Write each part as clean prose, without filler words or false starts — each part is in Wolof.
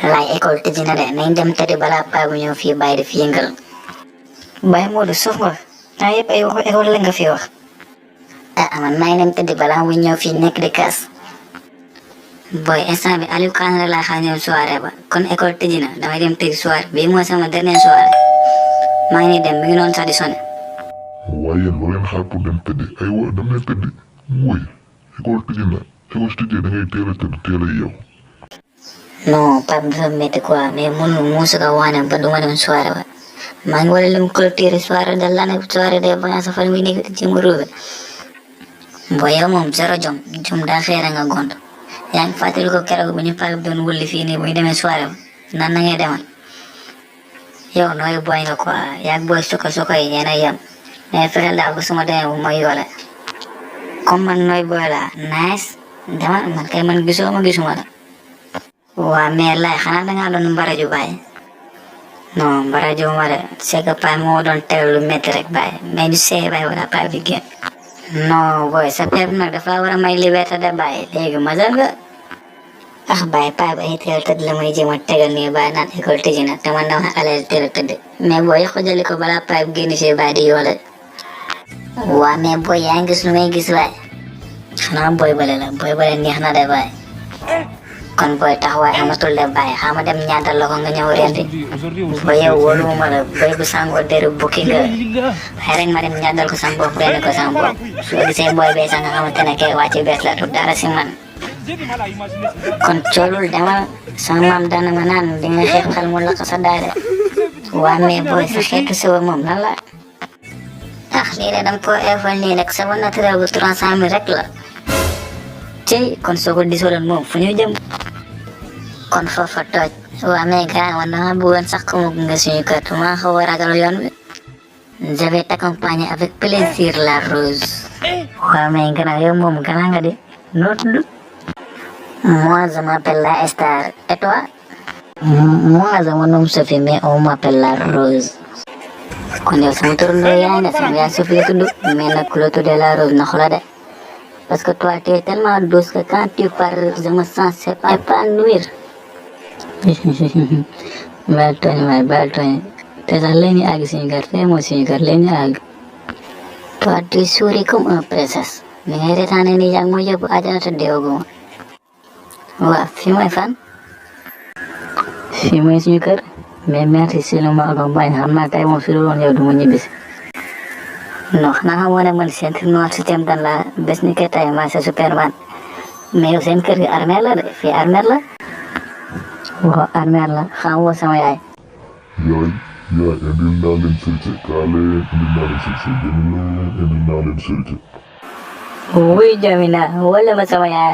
laay école tëj na de nañ dem tëdd balaa paa bu ñëw fii bàyyi di fi yëngal. Baye Modou suuf nga temps yëpp ay waxu école la nga fi wax. Man maa ngi dem tëdd balaa mu ñëw fii nekk di kaas. Boy instant bi Aliou Kane laa xaar ñëw soirée ba kon école tëj na damay dem tëdd soirée bii mooy sama dernière soirée maa ngi dem mi ngi noonu sax di sonné. waaye yéen loo leen xaar pour dem tëdd aywa dem leen tëdd wuy école tëj na école tëjee da ngay teel a tëdd teel a yeewu. non Pape dafa métti quoi mais mënu muusu ko waane ba duma dem soirée ba maa ngi war a lim clôturer soirée de l'année soirée des vacances fan mi nekk ci mu ruube. Boy yow moom zéro jom daa xëy nga gont yaa ngi fàttali ko keroog bu ñu Pape doon wulli fii nii bu ñu demee soirée ba nan na ngay demal yow nooy boy nga quoi yaa ngi boy soko yi yéen a yem mais fexeel daal ba suma demee bu ma yoole comme man nooy boy laa nice demal man kay man gisuma la. waa mais lay xanaa dangaa doon mbaraju Baye. non mbaraju ma de c'est que Pape moo doon tegal lu métti rek Baye mais du see Baye wala Pape bi génn. non boy sa père nag dafa war a may liberté de Baye léegi majeur nga. Baye Pape ay teel tëdd la may jéem a tegal nii Baye naan école tëj na te man dama allé teel a tëdd mais booy yàqu jëli ko balaa Pape génn si Baye di yoole. waa mais booy yaa ngi gis lu may gis Baye. xanaa booy bale neex na de Baye. kon booy taxawaay amatul de Baye xama dem ñaata la ko nga ñëw rendi booy yow wóoluwuma la booy bu sangoo deru bukki nga xëy rek ma dem ñaadal ko sam bopp rendi ko sam bopp soo gisee booy bee sax nga xamante ne kay wàcc bees la du dara si man kon coolul demal sama maam dana ma naan di nga xeex xel mu la ko sa daade waa mais booy sa xeetu sëwa moom lan la lii de dama ko effal nii rek sama naturel bu 300 000 rek la ci kon soo ko disoloon moom fu ñu jëm kon foofa tooj waa mais grand man dama bëggoon sax ko mu gunge suñu kër maa xaw a ragal yoon bi je vais t'accompagner avec plaisir la rose. waa mais grand yow moom grand nga di noo tudd. moi je m'appelle la star et toi. moi je me nomme Sophie mais on m'appelle la rose. kon yow sama turandoo yaay na sama yaay Sophie la tudd mais nag ku la tuddee la rose na xola de parce que toi tu es tellement douce que quand tu parles je me sens épanouir. baal tooñ te sax léegi ñu àgg suñu kër te moo suñu kër léegi ñu àgg. toi tu souris comme un princesse li ngay reetaane ni yaa ngi ma yóbbu àjjana te deewaguma. waaw fii mooy fan. fii mooy suñu kër mais merci si lu ma accompagne xam naa tey moom fi lu woon yow du ma ñibbisi. non xanaa xamoo ne man centre noir système dan la bés ni que tey maa sa Superman mais yow seen kër gi armée la de fii armée la. waaw armée la xamoo sama yaay. yaay indil naa leen sërite kaale indil naa leen sërite indil naa leen sërite. wuy Jamina wala ma sama yaay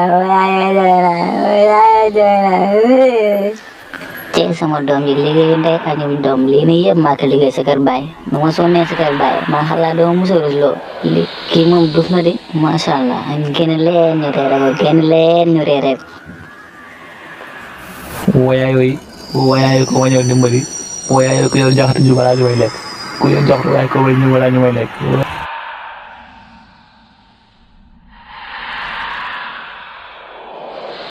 tey sama doom yi liggéeyu ndey ak ñu doom lii nii yëpp maa ko liggéey sa kër Baye nu ma sonnee sa kër Baye maa xalaat doo musa rusloo li kii moom duuf na de macha allah génn leen ñu reere ko. woyaay ko ma ñëw dimbali woyaay ko yow jaxatu ju balaa ñu may lekk ku yow jaxatu waaye ko ñu balaa ñu may lekk.